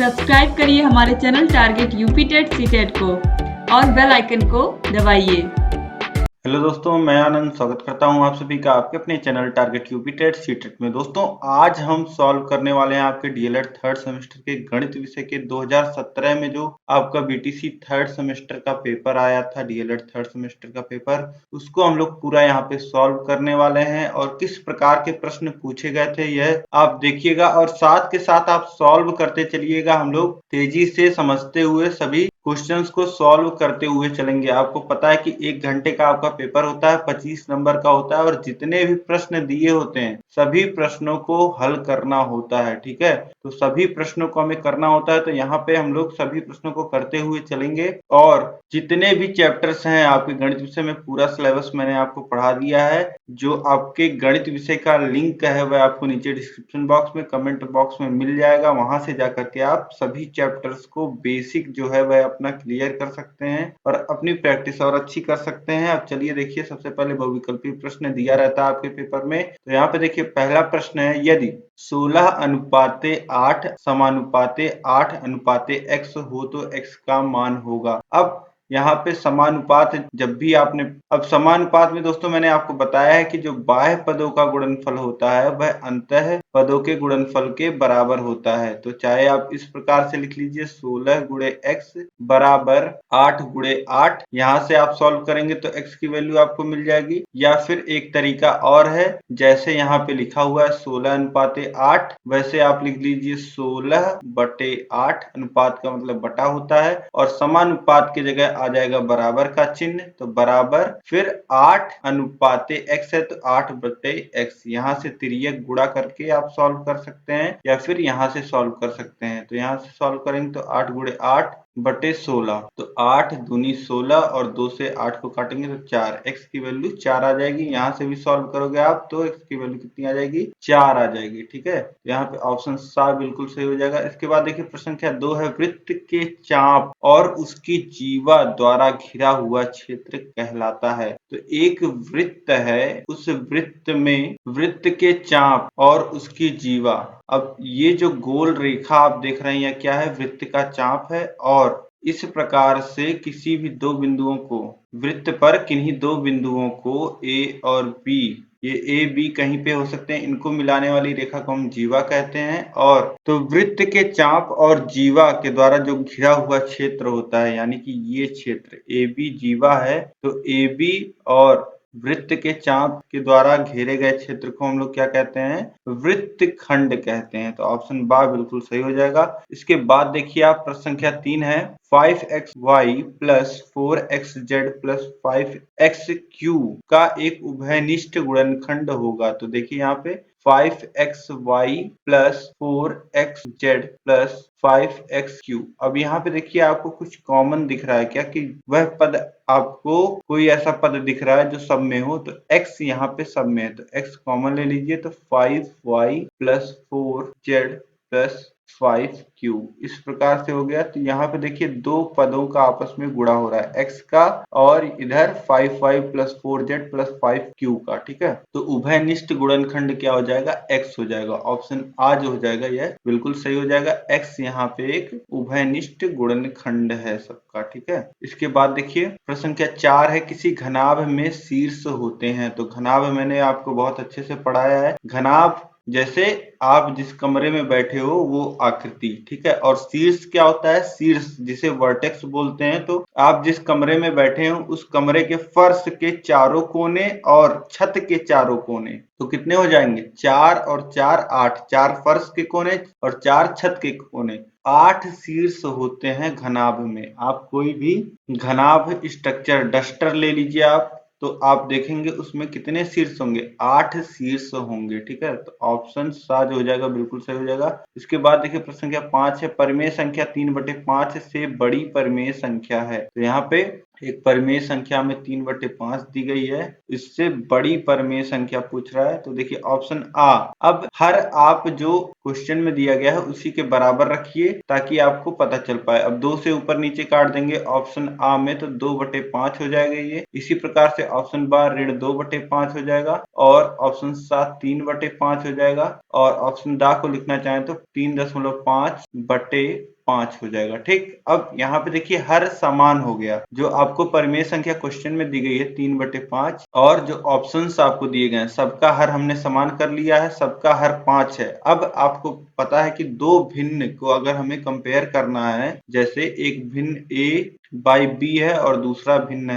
Subscribe करिए हमारे channel target UP TET CTET को और बेल आइकन को दबाइए। हेलो दोस्तों, मैं आनंद स्वागत करता हूं आप सभी का आपके अपने channel target UP TET CTET में। दोस्तों, आज हम सॉल्व करने वाले हैं आपके डीएलएड थर्ड सेमेस्टर के गणित विषय के 2017 में जो आपका बीटीसी थर्ड सेमेस्टर का पेपर आया था, डीएलएड थर्ड सेमेस्टर का पेपर, उसको हम लोग पूरा यहाँ पे सॉल्व करने वाले हैं। और किस प्रकार के प्रश्न पूछे गए थे यह आप देखिएगा और साथ के साथ आप सॉल्व करते चलिएगा। हम लोग तेजी से समझते हुए सभी क्वेश्चंस को सॉल्व करते हुए चलेंगे। आपको पता है कि 1 घंटे का आपका पेपर होता है, 25 नंबर का होता है और जितने भी प्रश्न दिए होते हैं सभी प्रश्नों को हल करना होता है। ठीक है, तो सभी प्रश्नों को हमें करना होता है। तो यहाँ पे हम लोग सभी प्रश्नों को करते हुए चलेंगे और जितने भी चैप्टर्स हैं आपके गणित विषय में, पूरा सिलेबस मैंने आपको पढ़ा दिया है। जो आपके गणित विषय का लिंक है वह आपको नीचे डिस्क्रिप्शन बॉक्स में, कमेंट बॉक्स में मिल जाएगा। वहां से जाकर के आप सभी चैप्टर्स को बेसिक जो है वह अपना क्लियर कर सकते हैं और अपनी प्रैक्टिस और अच्छी कर सकते हैं। अब चलिए देखिए, सबसे पहले बहुविकल्पी प्रश्न दिया रहता है आपके पेपर में। तो यहाँ पे देखिए, पहला प्रश्न है, यदि 16:8 समानुपाते 8:x हो तो x का मान होगा। अब यहाँ पे समानुपात, जब भी आपने, अब समानुपात में दोस्तों मैंने आपको बताया है कि जो बाह्य पदों का गुणनफल होता है वह अंतः पदों के गुणनफल के बराबर होता है। तो चाहे आप इस प्रकार से लिख लीजिए 16 गुणे x बराबर 8 गुणे 8। यहाँ से आप सॉल्व करेंगे तो x की वैल्यू आपको मिल जाएगी। या फिर एक तरीका और है, जैसे यहाँ पे लिखा हुआ है 16:8, वैसे आप लिख लीजिए 16/8। अनुपात का मतलब बटा होता है और समानुपात की जगह आ जाएगा बराबर का चिन्ह। तो बराबर फिर 8:x है तो 8/x। यहाँ से तिर्यक गुणा करके आप सॉल्व कर सकते हैं या फिर यहाँ से सॉल्व कर सकते हैं। तो यहाँ से सॉल्व करेंगे तो 8 गुणे 8 बटे 16, तो 8 दूनी 16 और 2 से 8 को काटेंगे तो 4, x की वैल्यू 4 आ जाएगी। यहाँ से भी सॉल्व करोगे आप तो x की वैल्यू कितनी आ जाएगी, 4 आ जाएगी। ठीक है, यहाँ पे ऑप्शन सा बिल्कुल सही हो जाएगा। इसके बाद देखिए प्रश्न संख्या 2 है, वृत्त के चाप और उसकी जीवा द्वारा घिरा हुआ क्षेत्र कहलाता है। तो एक वृत्त है, उस वृत्त में वृत्त के चाप और उसकी जीवा, अब ये जो गोल रेखा आप देख रहे हैं क्या है, वृत्त का चाप है। और इस प्रकार से किसी भी दो बिंदुओं को, वृत्त पर किन्हीं दो बिंदुओं को ए और बी, ये ए बी कहीं पे हो सकते हैं, इनको मिलाने वाली रेखा को हम जीवा कहते हैं। और तो वृत्त के चाप और जीवा के द्वारा जो घिरा हुआ क्षेत्र होता है, यानी कि ये क्षेत्र ए बी जीवा है, तो ए बी और वृत्त के चाप के द्वारा घेरे गए क्षेत्र को हम लोग क्या कहते हैं, वृत्त खंड कहते हैं। तो ऑप्शन बा बिल्कुल सही हो जाएगा। इसके बाद देखिए आप प्रश्न संख्या 3 है, 5xy plus 4xz plus 5xq का एक उभयनिष्ठ गुणनखंड होगा। तो देखिए यहाँ पे 5xy plus 4xz plus 5xq। अब यहाँ पे देखिए आपको कुछ कॉमन दिख रहा है क्या, कि वह पद, आपको कोई ऐसा पद दिख रहा है जो सब में हो। तो x यहाँ पे सब में है तो x कॉमन ले लीजिए। तो 5y plus 4z plus 5q इस प्रकार से हो गया। तो यहाँ पे देखिए दो पदों का आपस में गुणा हो रहा है, x का और इधर 5y plus 4z plus 5q का। ठीक है, तो उभयनिष्ठ गुणनखंड क्या हो जाएगा, x हो जाएगा। ऑप्शन आ जो हो जाएगा यह बिल्कुल सही हो जाएगा। x यहाँ पे एक उभयनिष्ठ गुणनखंड है सबका। ठीक है, इसके बाद देखिए प्रश्न संख्या 4 है, किसी घनाभ में शीर्ष होते हैं। तो घनाभ मैंने आपको बहुत अच्छे से पढ़ाया है। घनाभ जैसे आप जिस कमरे में बैठे हो वो आकृति, ठीक है, और शीर्ष क्या होता है, शीर्ष जिसे वर्टेक्स बोलते हैं। तो आप जिस कमरे में बैठे हो उस कमरे के फर्श के चारों कोने और छत के चारों कोने, तो कितने हो जाएंगे, 4 और 4 8, 4 फर्श के कोने और 4 छत के कोने, 8 शीर्ष होते हैं घनाभ में। आप कोई भी घनाभ स्ट्रक्चर, डस्टर ले लीजिए आप, तो आप देखेंगे उसमें कितने शीर्ष होंगे, 8 शीर्ष होंगे। ठीक है, तो ऑप्शन सा जो हो जाएगा बिल्कुल सही हो जाएगा। इसके बाद देखिए प्रश्न संख्या 5 है, परिमेय संख्या 3/5 से बड़ी परिमेय संख्या है। तो यहाँ पे एक परिमेय संख्या में 3/5 दी गई है, इससे बड़ी परिमेय संख्या पूछ रहा है। तो देखिए ऑप्शन आ। अब हर आप जो क्वेश्चन में दिया गया है उसी के बराबर रखिए ताकि आपको पता चल पाए। अब 2 से ऊपर नीचे काट देंगे ऑप्शन आ में तो 2/5 हो जाएगा ये। इसी प्रकार से ऑप्शन बा ऋण 2/5 हो जाएगा और ऑप्शन सा 3/5 हो जाएगा और ऑप्शन दा को लिखना चाहें तो 3.5/5 हो जाएगा। ठीक, अब यहाँ पे देखिए हर समान हो गया। जो आपको परिमेय संख्या क्वेश्चन में दी गई है 3/5 और जो ऑप्शंस आपको दिए गए हैं सबका हर हमने समान कर लिया है, सबका हर 5 है। अब आपको पता है कि दो भिन्न को अगर हमें कंपेयर करना है, जैसे एक भिन्न a बाई बी है और दूसरा भिन्न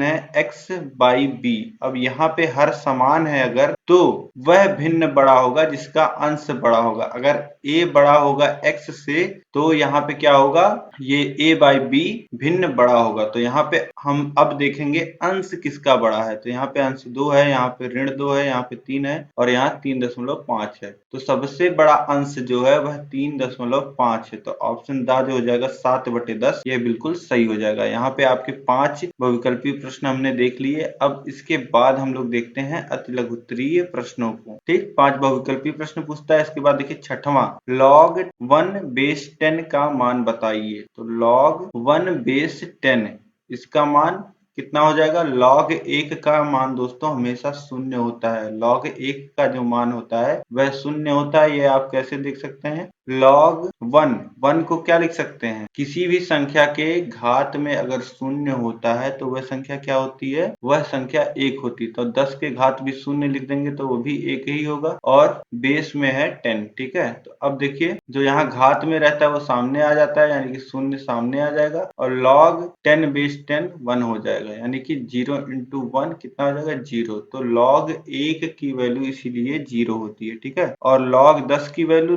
है x बाई बी। अब यहाँ पे हर समान है अगर तो वह भिन्न बड़ा होगा जिसका अंश बड़ा होगा। अगर a बड़ा होगा x से तो यहाँ पे क्या होगा, ये a बाई बी भिन्न बड़ा होगा। तो यहाँ पे हम अब देखेंगे अंश किसका बड़ा है। तो यहाँ पे अंश 2 है, यहाँ पे ऋण 2 है, यहाँ पे 3 है और यहाँ 3.5 है। तो सबसे बड़ा अंश जो है वह 3.5 है। तो ऑप्शन दा जो हो जाएगा 7/10, यह बिल्कुल सही हो जाएगा। यहाँ पे आपके 5 बहुविकल्पीय प्रश्न हमने देख लिए। अब इसके बाद हम लोग देखते हैं अति लघुत्तरीय प्रश्नों को। ठीक, 5 बहुविकल्पीय प्रश्न पूछता है। इसके बाद देखिए 6वां, log 1/10 का मान बताइए। तो log 1/10 इसका मान कितना हो जाएगा। log 1 का मान दोस्तों हमेशा 0 होता है। log 1 का जो मान होता है वह 0 होता है। ये आप कैसे देख सकते हैं, log 1 को क्या लिख सकते हैं, किसी भी संख्या के घात में अगर 0 होता है तो वह संख्या क्या होती है, वह संख्या 1 होती है। तो 10 के घात भी 0 लिख देंगे तो वो भी 1 ही होगा और बेस में है 10। ठीक है, तो अब देखिए जो यहाँ घात में रहता है वो सामने आ जाता है, यानी कि 0 सामने आ जाएगा और log 10/10 1 हो जाएगा, यानी कि 0 into 1 कितना हो जाएगा, 0। तो log 1 की वैल्यू इसीलिए 0 होती है। ठीक है, और log 10 की वैल्यू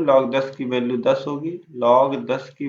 10 होगी, log 10 की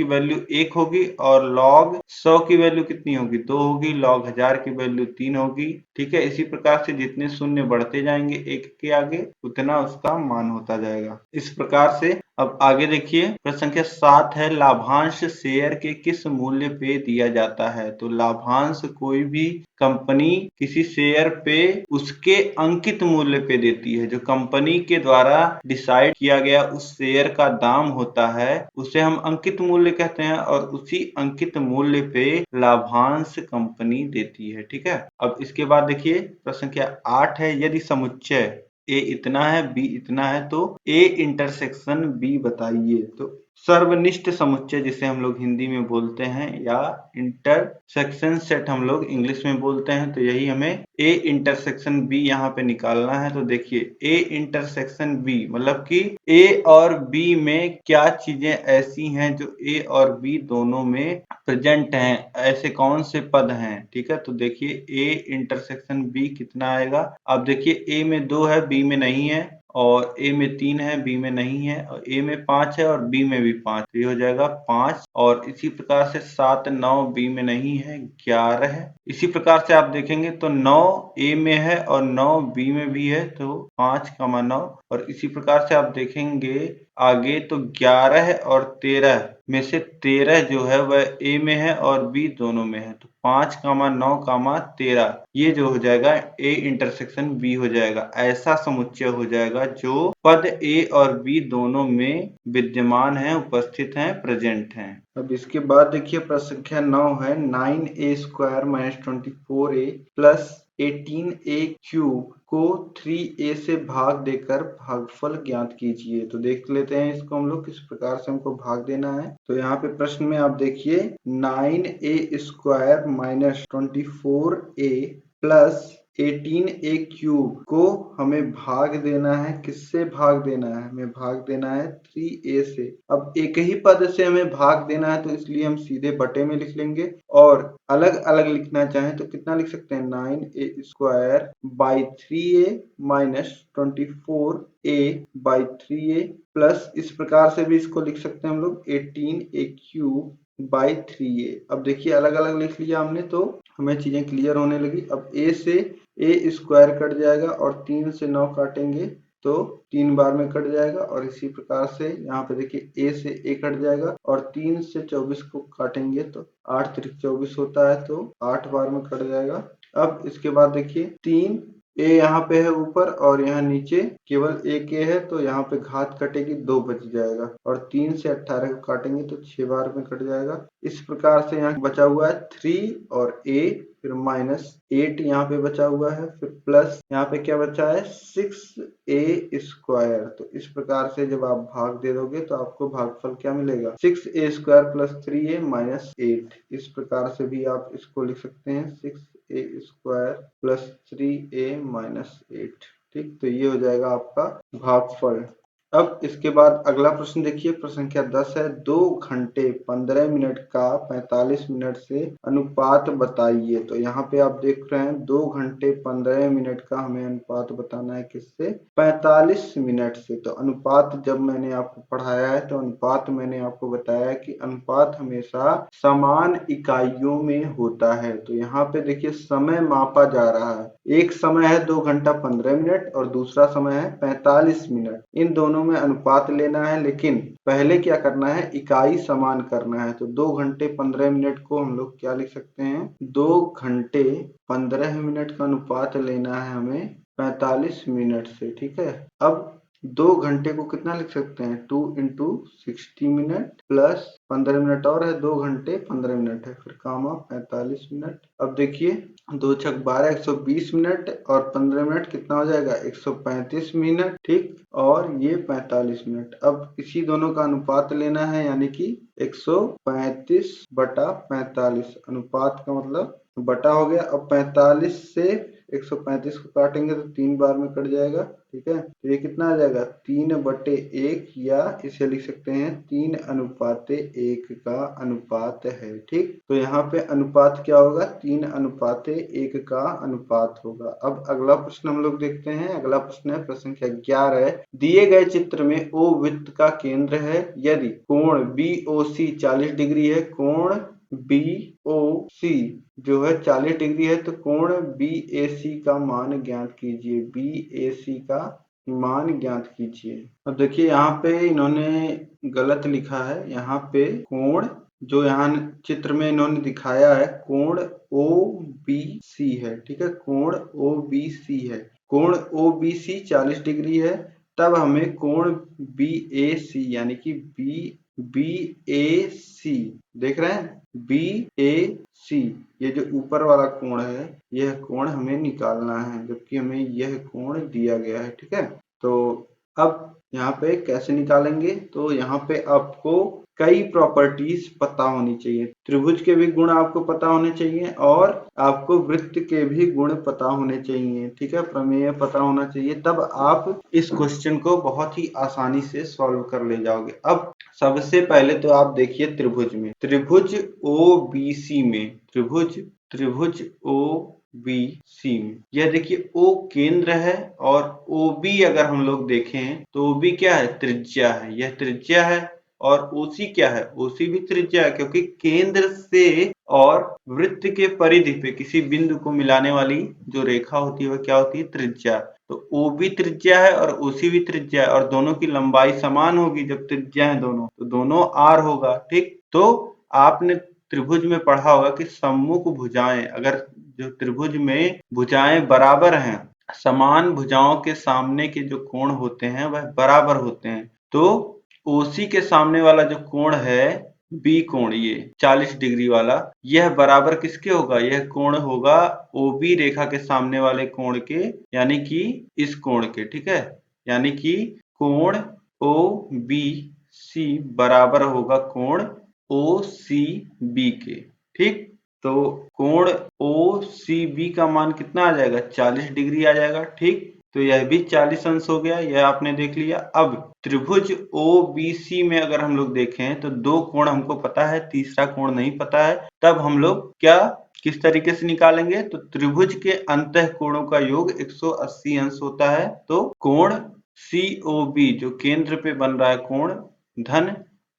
वैल्यू 1 होगी और log 100 की वैल्यू कितनी होगी, 2 होगी, log 1000 की वैल्यू 3 होगी। ठीक है, इसी प्रकार से जितने शून्य बढ़ते जाएंगे 1 के आगे उतना उसका मान होता जाएगा। इस प्रकार से अब आगे देखिए प्रश्न संख्या 7 है, लाभांश शेयर के किस मूल्य पे दिया जाता है। तो लाभांश कोई भी कंपनी किसी शेयर पे उसके अंकित मूल्य पे देती है। जो कंपनी के द्वारा डिसाइड किया गया उस शेयर का दाम होता है उसे हम अंकित मूल्य कहते हैं और उसी अंकित मूल्य पे लाभांश कंपनी देती है। ठीक है, अब इसके बाद देखिए प्रश्न संख्या 8 है, यदि समुच्चय ए इतना है बी इतना है तो ए इंटरसेक्शन बी बताइए। तो सर्वनिष्ठ समुच्चय जिसे हम लोग हिंदी में बोलते हैं या इंटरसेक्शन सेट हम लोग इंग्लिश में बोलते हैं, तो यही हमें ए इंटरसेक्शन बी यहाँ पे निकालना है। तो देखिए ए इंटरसेक्शन बी मतलब कि ए और बी में क्या चीजें ऐसी हैं जो ए और बी दोनों में प्रेजेंट हैं, ऐसे कौन से पद हैं। ठीक है, तो देखिए ए इंटरसेक्शन बी कितना आएगा। अब देखिए ए में 2 है बी में नहीं है और ए में 3 है बी में नहीं है और ए में 5 है और बी में भी 5, तो ये हो जाएगा 5। और इसी प्रकार से 7 9 बी में नहीं है 11 है। इसी प्रकार से आप देखेंगे तो 9 ए में है और 9 बी में भी है, तो 5,9। और इसी प्रकार से आप देखेंगे आगे तो 11 और 13 में से 13 जो है वह ए में है और बी दोनों में है, तो 5,9,13 ये जो हो जाएगा ए इंटरसेक्शन बी हो जाएगा। ऐसा समुच्चय हो जाएगा जो पद ए और बी दोनों में विद्यमान है, उपस्थित हैं, प्रेजेंट हैं। अब इसके बाद देखिए प्रश्न संख्या 9 है, 9a² - 24a plus 18a cube को 3a से भाग देकर भागफल ज्ञात कीजिए। तो देख लेते हैं इसको हम लोग किस प्रकार से हमको भाग देना है। तो यहाँ पे प्रश्न में आप देखिए 9a² - 24a plus 18a cube को हमें भाग देना है। किससे भाग देना है, हमें भाग देना है 3a से। अब एक ही पद से हमें भाग देना है तो इसलिए हम सीधे बटे में लिख लेंगे और अलग अलग लिखना चाहें तो कितना लिख सकते हैं, 9a² by 3a minus 24a by 3a plus इस प्रकार से भी इसको लिख सकते हैं हम लोग 18a क्यूब by 3a। अब देखिए अलग अलग लिख लिया हमने तो हमें चीजें क्लियर होने लगी। अब a से a² कट जाएगा और 3 से 9 काटेंगे तो 3 बार में कट जाएगा। और इसी प्रकार से यहाँ पे देखिए a से a कट जाएगा और 3 से 24 को काटेंगे तो 8 त्रिक 24 होता है, तो 8 बार में कट जाएगा। अब इसके बाद देखिए 3 a यहाँ पे है ऊपर और यहाँ नीचे केवल एक a है, तो यहाँ पे घात कटेगी 2 बच जाएगा। और 3 से 18 को काटेंगे तो 6 बार में कट जाएगा। इस प्रकार से यहाँ बचा हुआ है 3 और a, फिर -8 यहाँ पे बचा हुआ है, फिर प्लस यहाँ पे क्या बचा है 6a²। तो इस प्रकार से जब आप भाग दे दोगे तो आपको भागफल क्या मिलेगा 6a² + 3a - 8। इस प्रकार से भी आप इसको लिख सकते हैं 6a² + 3a - 8। ठीक, तो ये हो जाएगा आपका भागफल। अब इसके बाद अगला प्रश्न देखिए, प्रश्न संख्या 10 है। 2 घंटे 15 मिनट का 45 मिनट से अनुपात बताइए। तो यहाँ पे आप देख रहे हैं 2 घंटे 15 मिनट का हमें अनुपात बताना है किससे 45 मिनट से। तो अनुपात जब मैंने आपको पढ़ाया है तो अनुपात मैंने आपको बताया कि अनुपात हमेशा समान इकाइयों में होता है। तो यहाँ पे देखिए समय मापा जा रहा है, एक समय है 2 घंटा 15 मिनट और दूसरा समय है 45 मिनट। इन दोनों में अनुपात लेना है, लेकिन पहले क्या करना है इकाई समान करना है। तो 2 घंटे 15 मिनट को हम लोग क्या लिख सकते हैं 2 घंटे 15 मिनट का अनुपात लेना है हमें 45 मिनट से। ठीक है, अब 2 घंटे को कितना लिख सकते हैं 2 × 60 मिनट प्लस 15 मिनट और है 2 घंटे 15 मिनट है, फिर कामा 45 मिनट। अब देखिए 2 × 6 = 12 120 मिनट और 15 मिनट कितना हो जाएगा 135 मिनट। ठीक, और ये 45 मिनट। अब इसी दोनों का अनुपात लेना है, यानी कि 135/45। अनुपात का मतलब बटा हो गया। अब 45 से 135 को काटेंगे तो 3 बार में कट जाएगा। ठीक है, तो ये कितना आ जाएगा 3/1, या इसे लिख सकते हैं 3:1 का अनुपात है। ठीक, तो यहाँ पे अनुपात क्या होगा 3:1 का अनुपात होगा। अब अगला प्रश्न हम लोग देखते हैं। अगला प्रश्न है प्रश्न संख्या 11। दिए गए चित्र में O वृत्त का केंद्र है। यदि कोण BOC 40 डिग्री है, कोण BOC जो है 40 डिग्री है, तो कोण BAC का मान ज्ञात कीजिए। BAC का मान ज्ञात कीजिए। अब देखिए यहाँ पे इन्होंने गलत लिखा है। यहाँ पे कोण जो यहाँ चित्र में इन्होंने दिखाया है कोण OBC है। ठीक है, कोण OBC है। कोण OBC 40 डिग्री है, तब हमें कोण BAC यानी कि BAC देख रहे हैं BAC, ये जो ऊपर वाला कोण है यह कोण हमें निकालना है, जबकि हमें यह कोण दिया गया है। ठीक है, तो अब यहाँ पे कैसे निकालेंगे, तो यहाँ पे आपको कई प्रॉपर्टीज पता होनी चाहिए। त्रिभुज के भी गुण आपको पता होने चाहिए और आपको वृत्त के भी गुण पता होने चाहिए। ठीक है, प्रमेय पता होना चाहिए, तब आप इस क्वेश्चन को बहुत ही आसानी से सॉल्व कर ले जाओगे। अब सबसे पहले तो आप देखिए त्रिभुज में, त्रिभुज OBC में, त्रिभुज OBC में यह देखिए O केंद्र है और OB अगर हम लोग देखें तो OB क्या है त्रिज्या है, यह त्रिज्या है। और OC क्या है OC भी त्रिज्या है, क्योंकि केंद्र से और वृत्त के परिधि पे किसी बिंदु को मिलाने वाली जो रेखा होती है वह क्या होती है त्रिज्या। तो OB त्रिज्या है और OC भी त्रिज्या है और दोनों की लंबाई समान होगी। जब त्रिज्या है दोनों तो दोनों R होगा। ठीक, तो आपने त्रिभुज में पढ़ा होगा कि सम्मुख भुजाएं, अगर जो त्रिभुज में भुजाएं बराबर हैं, समान भुजाओं के सामने के जो कोण होते हैं वह बराबर होते हैं। तो OC के सामने वाला जो कोण है B कोण, ये 40 डिग्री वाला, यह बराबर किसके होगा, यह कोण होगा OB रेखा के सामने वाले कोण के, यानी कि इस कोण के। ठीक है, यानी कि कोण OBC बराबर होगा कोण OCB के। ठीक, तो कोण OCB का मान कितना आ जाएगा 40 डिग्री आ जाएगा। ठीक, तो यह भी 40 अंश हो गया, यह आपने देख लिया। अब त्रिभुज OBC में अगर हम लोग देखें तो 2 कोण हमको पता है, तीसरा कोण नहीं पता है, तब हम लोग क्या किस तरीके से निकालेंगे, तो त्रिभुज के अंतः कोणों का योग 180 अंश होता है। तो कोण COB जो केंद्र पे बन रहा है कोण, धन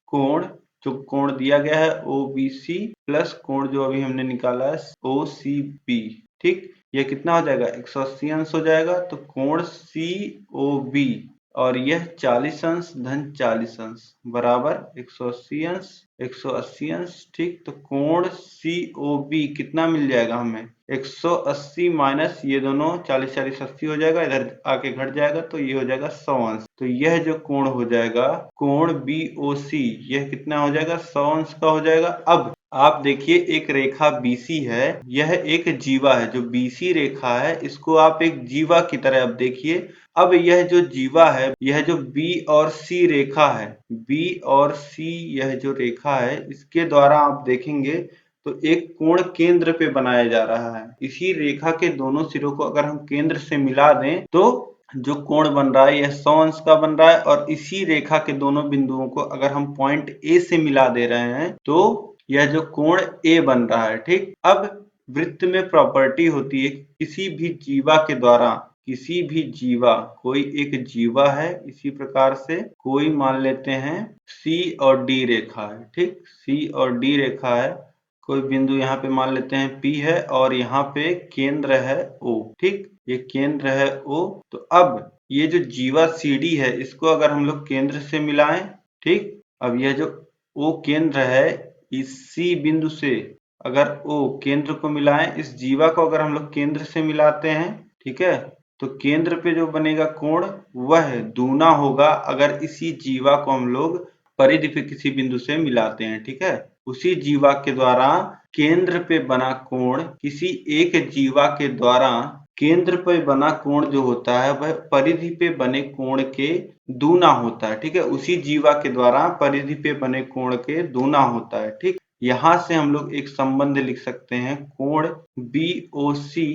कोण जो कोण दिया गया है OBC प्लस कोण जो अभी हमने निकाला है OCB। ठीक, यह कितना हो जाएगा 180 अंश हो जाएगा। तो कोण COB और यह 40 अंश धन 40 अंश बराबर 180 अंश 180 अंश। ठीक, तो कोण COB कितना मिल जाएगा हमें 180 माइनस ये दोनों 40 40 80 हो जाएगा, इधर आके घट जाएगा तो ये हो जाएगा 100 अंश। तो यह जो कोण हो जाएगा कोण BOC यह कितना हो जाएगा 100 अंश का हो जाएगा। अब आप देखिए एक रेखा BC है, यह एक जीवा है। जो BC रेखा है इसको आप एक जीवा की तरह अब देखिए। अब यह जो जीवा है, यह जो B और C रेखा है, B और C यह जो रेखा है इसके द्वारा आप देखेंगे तो एक कोण केंद्र पे बनाया जा रहा है। इसी रेखा के दोनों सिरों को अगर हम केंद्र से मिला दें तो जो कोण बन रहा है यह 100 अंश का बन रहा है। और इसी रेखा के दोनों बिंदुओं को अगर हम पॉइंट A से मिला दे रहे हैं तो यह जो कोण A बन रहा है। ठीक, अब वृत्त में प्रॉपर्टी होती है किसी भी जीवा के द्वारा, किसी भी जीवा, कोई एक जीवा है, इसी प्रकार से कोई मान लेते हैं C और D रेखा है। ठीक, C और D रेखा है, कोई बिंदु यहाँ पे मान लेते हैं P है और यहाँ पे केंद्र है O। ठीक, ये केंद्र है O। तो अब ये जो जीवा CD है इसको अगर हम लोग केंद्र से मिलाएं, ठीक, अब यह जो O केंद्र है इस C बिंदु से अगर O केंद्र को मिलाएं, इस जीवा को अगर हम लोग केंद्र से मिलाते हैं, ठीक है, तो केंद्र पे जो बनेगा कोण वह दूना होगा अगर इसी जीवा को हम लोग परिधि पे किसी बिंदु से मिलाते हैं। ठीक है, उसी जीवा के द्वारा केंद्र पे बना कोण किसी एक जीवा के द्वारा केंद्र पे बना कोण जो होता है वह परिधि पे बने कोण के दूना होता है। ठीक है, उसी जीवा के द्वारा परिधि पे बने कोण के दूना होता है। ठीक, यहां से हम लोग एक संबंध लिख सकते हैं कोण BOC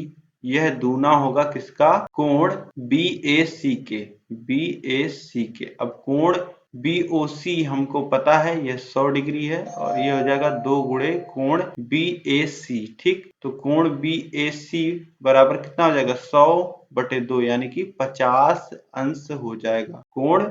यह दूना होगा किसका, कोण BAC के, BAC के। अब कोण BOC हमको पता है यह 100 डिग्री है और ये हो जाएगा 2 गुणे कोण BAC। ठीक, तो कोण BAC बराबर कितना हो जाएगा 100/2 यानी कि 50 अंश हो जाएगा। कोण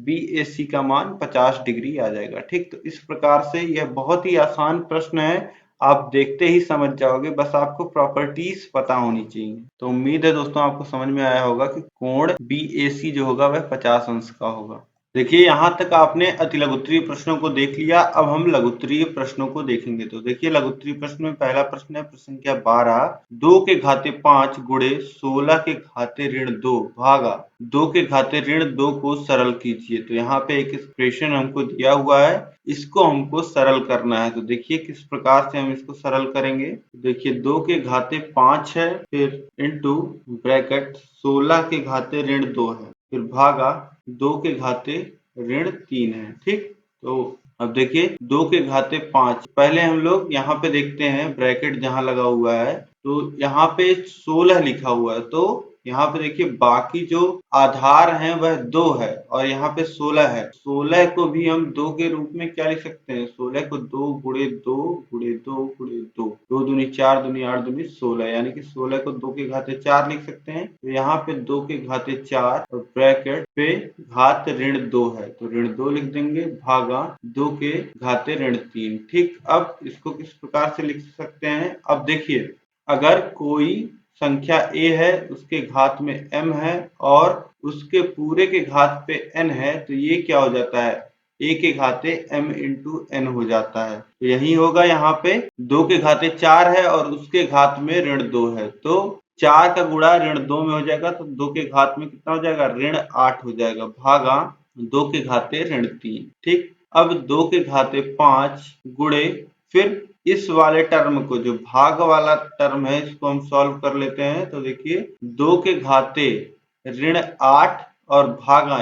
BAC का मान 50 डिग्री आ जाएगा। ठीक, तो इस प्रकार से यह बहुत ही आसान प्रश्न है, आप देखते ही समझ जाओगे, बस आपको प्रॉपर्टीज पता होनी चाहिए। तो उम्मीद है दोस्तों आपको समझ में आया होगा कि कोण BAC जो होगा वह 50 अंश का होगा। देखिए यहाँ तक आपने अतिलघुत्तरीय प्रश्नों को देख लिया, अब हम लघुत्तरीय प्रश्नों को देखेंगे। तो देखिए लघुत्तरीय प्रश्न में पहला प्रश्न है प्रश्न संख्या 12, 2 के घाते 5 गुणे 16 के घाते ऋण 2 भागा 2 के घाते ऋण 2 को सरल कीजिए। तो यहाँ पे एक एक्सप्रेशन हमको दिया हुआ है, इसको हमको सरल करना है। तो देखिए किस प्रकार से हम इसको सरल करेंगे। देखिए 2 के घाते 5 है, फिर इंटू ब्रैकेट 16 के घाते ऋण 2 है, फिर भागा 2 के घाते ऋण 3 है। ठीक, तो अब देखिए 2 के घाते 5, पहले हम लोग यहाँ पे देखते हैं ब्रैकेट जहां लगा हुआ है तो यहाँ पे 16 लिखा हुआ है। तो यहाँ पे देखिए बाकी जो आधार हैं वह 2 है और यहाँ पे 16 है। 16 को भी हम 2 के रूप में क्या लिख सकते हैं, 16 को 2 गुणे 2 गुणे 2 गुणे 2, 2 दूनी 4 दूनी 8 दूनी 16, यानी कि 16 को 2 के घाते 4 लिख सकते हैं। तो यहाँ पे 2 के घाते 4 और ब्रैकेट पे घात ऋण 2 है तो ऋण 2 लिख देंगे, भागा 2 के घाते ऋण 3। ठीक, अब इसको किस प्रकार से लिख सकते हैं। अब देखिए अगर कोई संख्या A है उसके घात में m है और उसके पूरे के घात पे n है तो ये क्या हो जाता है, A के घाते m इंटू n हो जाता है। तो यही होगा, यहाँ पे 2 के घाते 4 है और उसके घात में ऋण 2 है तो 4 का गुणा ऋण 2 में हो जाएगा तो 2 के घात में कितना हो जाएगा, ऋण 8 हो जाएगा, भागा 2 के घाते ऋण 3। ठीक, अब 2 के घाते 5 गुणे, फिर इस वाले टर्म को जो भाग वाला टर्म है इसको हम सॉल्व कर लेते हैं। तो देखिए 2 के घाते ऋण 8 और भागा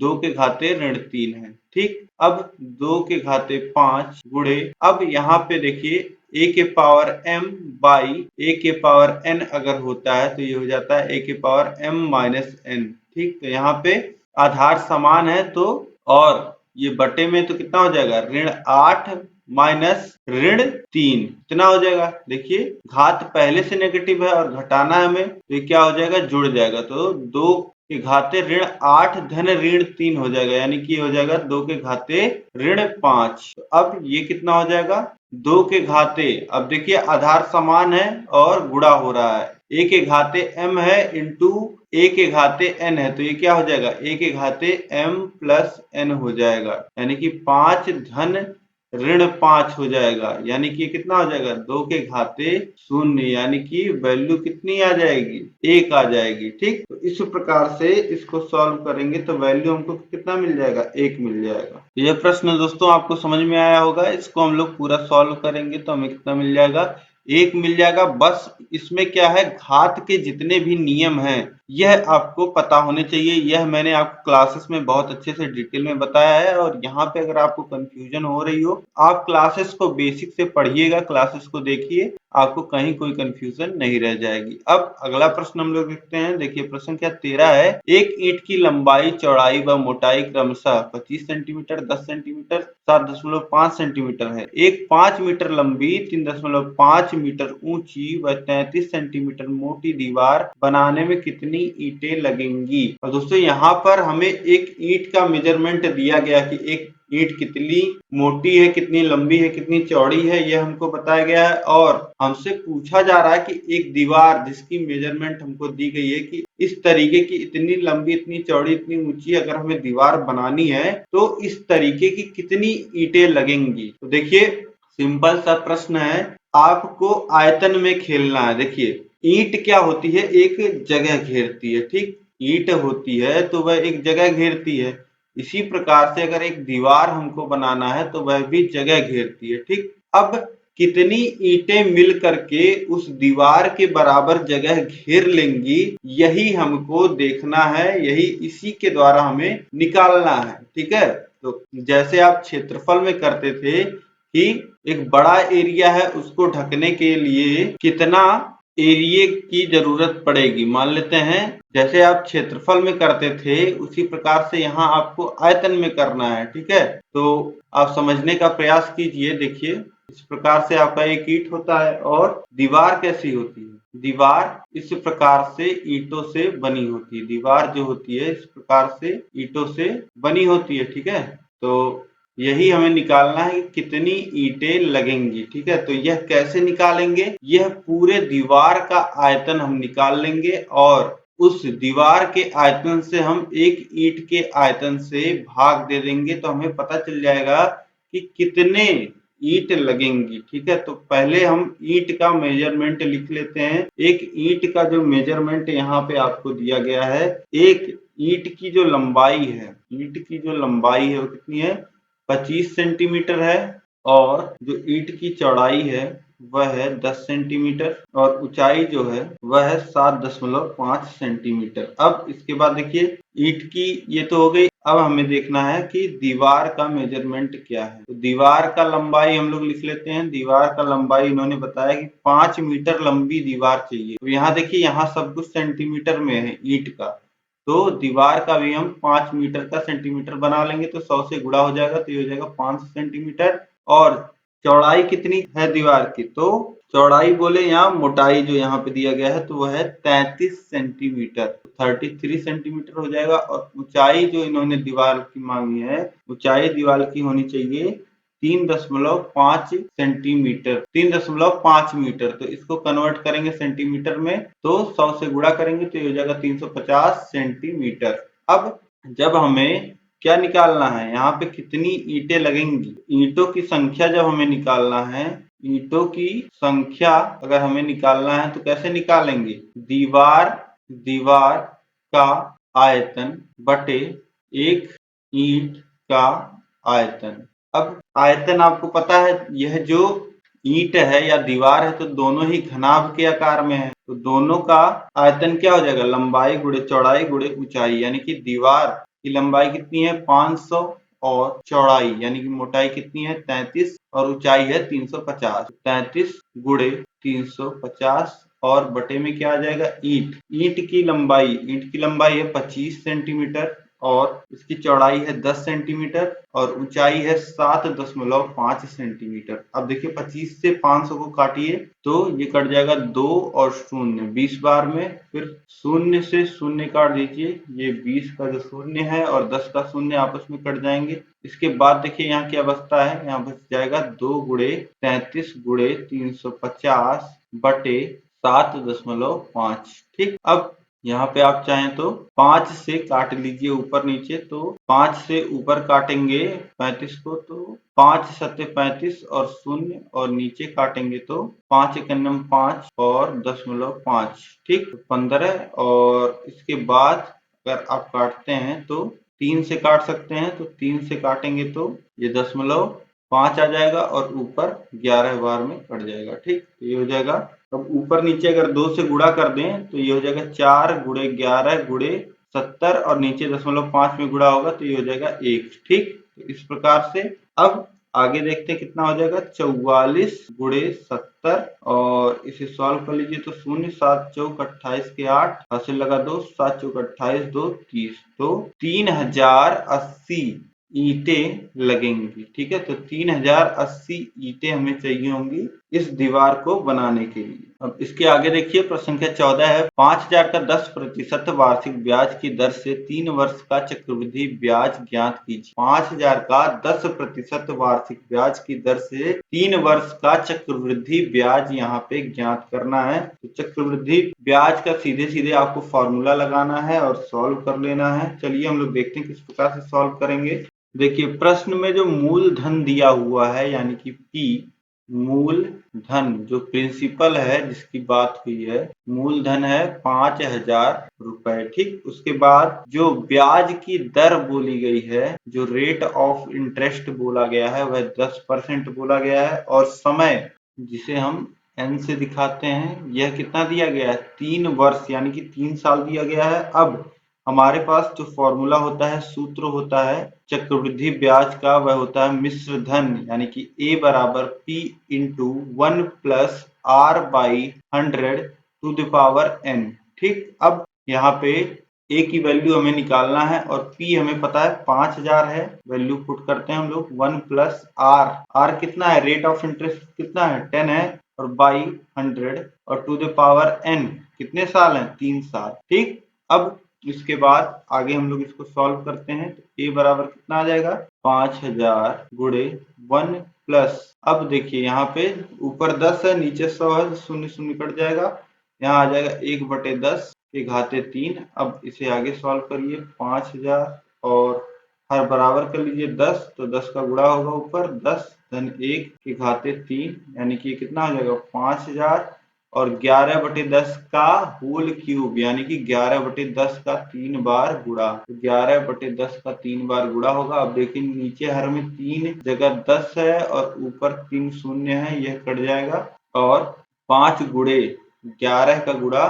2 के घाते ऋण 3 है। ठीक, अब 2 के घाते 5 गुणे, अब यहाँ पे देखिए a के पावर m बाई a के पावर n अगर होता है तो ये हो जाता है a के पावर m माइनस n। ठीक, तो यहाँ पे आधार समान है तो और ये बटे में तो कितना हो जाएगा, ऋण 8 माइनस ऋण 3 कितना हो जाएगा। देखिए घात पहले से नेगेटिव है और घटाना है हमें तो ये क्या हो जाएगा, जुड़ जाएगा। तो 2 के घाते ऋण 8 धन ऋण 3 हो जाएगा, यानी कि हो जाएगा 2 के घाते ऋण 5। तो अब ये कितना हो जाएगा, 2 के घाते, अब देखिए आधार समान है और गुणा हो रहा है a के घाते m है इंटू a के घाते n है, तो ये क्या हो जाएगा, a के घाते m प्लस n हो जाएगा, यानी कि 5 धन ऋण 5 हो जाएगा, यानी कि कितना हो जाएगा 2 के घाते 0, यानी कि वैल्यू कितनी आ जाएगी 1 आ जाएगी। ठीक, तो इस प्रकार से इसको सॉल्व करेंगे तो वैल्यू हमको कितना मिल जाएगा 1 मिल जाएगा। यह प्रश्न दोस्तों आपको समझ में आया होगा, इसको हम लोग पूरा सॉल्व करेंगे तो हमें कितना मिल जाएगा 1 मिल जाएगा। बस इसमें क्या है, घात के जितने भी नियम हैं यह आपको पता होने चाहिए, यह मैंने आपको क्लासेस में बहुत अच्छे से डिटेल में बताया है, और यहाँ पे अगर आपको कंफ्यूजन हो रही हो आप क्लासेस को बेसिक से पढ़िएगा, क्लासेस को देखिए, आपको कहीं कोई कंफ्यूजन नहीं रह जाएगी। अब अगला प्रश्न हम लोग देखते हैं। देखिए प्रश्न क्या 13 है, एक ईंट की लंबाई चौड़ाई व मोटाई क्रमशः 25 सेंटीमीटर 10 सेंटीमीटर 7.5 सेंटीमीटर है। एक 5 मीटर लंबी 3.5 मीटर ऊंची व 33 सेंटीमीटर मोटी दीवार बनाने में कितनी ईंटें लगेंगी। और दोस्तों यहाँ पर हमें एक ईंट का मेजरमेंट दिया गया कि एक ईंट कितनी मोटी है, कितनी लंबी है, कितनी चौड़ी है, यह हमको बताया गया है, और हमसे पूछा जा रहा है कि एक दीवार जिसकी मेजरमेंट हमको दी गई है कि इस तरीके की इतनी लंबी, इतनी चौड़ी, इतनी ऊंची अगर हमें दीवार बनानी है तो इस तरीके की कितनी ईंटें लगेंगी। तो देखिए सिंपल सा प्रश्न है, आपको आयतन में खेलना है। देखिए ईंट क्या होती है, एक जगह घेरती है। ठीक, ईंट होती है तो वह एक जगह घेरती है, इसी प्रकार से अगर एक दीवार हमको बनाना है तो वह भी जगह घेरती है। ठीक, अब कितनी ईंटें मिल करके उस दीवार के बराबर जगह घेर लेंगी, यही हमको देखना है, यही इसी के द्वारा हमें निकालना है। ठीक है, तो जैसे आप क्षेत्रफल में करते थे कि एक बड़ा एरिया है उसको ढकने के लिए कितना एरिया की जरूरत पड़ेगी, मान लेते हैं जैसे आप क्षेत्रफल में करते थे उसी प्रकार से यहाँ आपको आयतन में करना है। ठीक है, तो आप समझने का प्रयास कीजिए। देखिए इस प्रकार से आपका एक ईंट होता है, और दीवार कैसी होती है, दीवार इस प्रकार से ईंटों से बनी होती है, दीवार जो होती है इस प्रकार से ईंटों से बनी होती है। ठीक है, तो यही हमें निकालना है कि कितनी ईंटें लगेंगी। ठीक है, तो यह कैसे निकालेंगे, यह पूरे दीवार का आयतन हम निकाल लेंगे, और उस दीवार के आयतन से हम एक ईंट के आयतन से भाग दे देंगे, तो हमें पता चल जाएगा कि कितने ईंट लगेंगी। ठीक है, तो पहले हम ईंट का मेजरमेंट लिख लेते हैं। एक ईंट का जो मेजरमेंट यहाँ पे आपको दिया गया है, एक ईंट की जो लंबाई है, ईंट की जो लंबाई है वो कितनी है 25 सेंटीमीटर है, और जो ईंट की चौड़ाई है वह है 10 सेंटीमीटर, और ऊंचाई जो है वह है 7.5 सेंटीमीटर। अब इसके बाद देखिए ईंट की ये तो हो गई, अब हमें देखना है कि दीवार का मेजरमेंट क्या है। तो दीवार का लंबाई हम लोग लिख लेते हैं। दीवार का लंबाई इन्होंने बताया कि 5 मीटर लंबी दीवार चाहिए। तो यहाँ देखिए यहाँ सब कुछ सेंटीमीटर में है ईंट का, तो दीवार का भी हम 5 मीटर का सेंटीमीटर बना लेंगे, तो 100 से गुणा हो जाएगा, तो ये हो जाएगा 500 सेंटीमीटर। और चौड़ाई कितनी है दीवार की, तो चौड़ाई बोले यहाँ मोटाई जो यहाँ पे दिया गया है तो वह है 33 सेंटीमीटर, 33 सेंटीमीटर हो जाएगा। और ऊंचाई जो इन्होंने दीवार की मांगी है, ऊंचाई दीवार की होनी चाहिए 3.5 सेंटीमीटर, 3.5 मीटर। तो इसको कन्वर्ट करेंगे सेंटीमीटर में, तो 100 से गुणा करेंगे तो ये हो जाएगा 350 सेंटीमीटर। अब जब हमें क्या निकालना है, यहाँ पे कितनी ईंटें लगेंगी, ईंटों की संख्या जब हमें निकालना है, ईंटों की संख्या अगर हमें निकालना है तो कैसे निकालेंगे, दीवार का आयतन बटे एक ईंट का आयतन। अब आयतन आपको पता है, यह जो ईंट है या दीवार है तो दोनों ही घनाभ के आकार में है, तो दोनों का आयतन क्या हो जाएगा, लंबाई गुणे चौड़ाई गुणे ऊंचाई, यानी कि दीवार की लंबाई कितनी है 500, और चौड़ाई यानी कि मोटाई कितनी है 33, और ऊंचाई है 350। 33 गुणे 350 और बटे में क्या आ जाएगा ईंट, ईंट की लंबाई है 25 सेंटीमीटर, और इसकी चौड़ाई है 10 सेंटीमीटर, और ऊंचाई है 7.5 सेंटीमीटर। अब देखिए 25 से 500 को काटिए तो ये कट जाएगा 2 और 0 20 बार में, फिर 0 से 0 काट दीजिए, ये 20 का जो 0 है और 10 का 0 आपस में कट जाएंगे। इसके बाद देखिए यहाँ क्या बचता है, यहाँ बच जाएगा 2 गुणे 33 गुणे 350 बटे 7.5। ठीक, अब यहाँ पे आप चाहें तो 5 से काट लीजिए ऊपर नीचे, तो 5 से ऊपर काटेंगे 35 को तो 5 सत्ते 35 और 0 और नीचे काटेंगे तो 5 एकन्नम 5 और 0.5। ठीक, 15 और इसके बाद अगर आप काटते हैं तो 3 से काट सकते हैं, तो 3 से काटेंगे तो ये 0.5 आ जाएगा और ऊपर 11 बार में कट जाएगा। ठीक, तो ये हो जाएगा। अब ऊपर नीचे अगर 2 से गुणा कर दें तो ये हो जाएगा 4 गुणे 11 गुणे 70 और नीचे 0.5 में गुणा होगा तो ये हो जाएगा 1। ठीक, तो इस प्रकार से अब आगे देखते हैं कितना हो जाएगा। 44 गुणे 70 और इसे सॉल्व कर लीजिए तो 0 7 चौक 28 के 8 हासिल लगा 2 7 चौक 28 2 30 तो 3080 ईंटें लगेंगी। ठीक है, तो 3080 ईंटें हमें चाहिए होंगी इस दीवार को बनाने के लिए। अब इसके आगे देखिए प्रश्न संख्या 14 है 5000 का 10% वार्षिक ब्याज की दर से 3 वर्ष का चक्रवृद्धि ब्याज ज्ञात कीजिए। 5000 का 10% वार्षिक ब्याज की दर से 3 वर्ष का चक्रवृद्धि ब्याज यहाँ पे ज्ञात करना है। तो चक्रवृद्धि ब्याज का सीधे सीधे आपको फॉर्मूला लगाना है और सॉल्व कर लेना है। चलिए हम लोग देखते हैं किस प्रकार से सॉल्व करेंगे। देखिए प्रश्न में जो मूलधन दिया हुआ है यानी कि P, मूलधन जो प्रिंसिपल है जिसकी बात हुई है, मूलधन है 5000 रुपए। ठीक, उसके बाद जो ब्याज की दर बोली गई है, जो रेट ऑफ इंटरेस्ट बोला गया है वह 10% बोला गया है और समय जिसे हम n से दिखाते हैं यह कितना दिया गया है 3 वर्ष यानी कि 3 साल दिया गया है। अब हमारे पास जो फॉर्मूला होता है, सूत्र होता है चक्रवृद्धि ब्याज का, वह होता है मिश्र धन यानी कि A बराबर P into 1 plus R by 100 to the power n। ठीक, अब यहाँ पे A की वैल्यू हमें निकालना है और P हमें पता है 5000 है, वैल्यू पुट करते हैं हम लोग 1 प्लस R कितना है, रेट ऑफ इंटरेस्ट कितना है 10 है और बाई 100 और टू द पावर n कितने साल हैं 3 साल। ठीक, अब इसके बाद आगे हम लोग इसको सॉल्व करते हैं तो A बराबर कितना आ जाएगा 5000 गुणे 1 प्लस, अब देखिए यहाँ पे ऊपर 10 है नीचे 100 है तो 0 0 कट जाएगा, यहाँ आ जाएगा 1/10 के घाते 3। अब इसे आगे सॉल्व करिए 5000 और हर बराबर कर लीजिए 10 तो 10 का गुणा होगा ऊपर 10 धन 1 के घाते 3 यानी कि कितना हो जाएगा 5000 और 11/10 का होल क्यूब यानी कि 11/10 का 3 बार गुणा, तो 11/10 का 3 बार गुणा होगा। अब देखिए नीचे हर में 3 जगह 10 है और ऊपर 3 शून्य है, यह कट जाएगा और 5 गुणे 11 का गुणा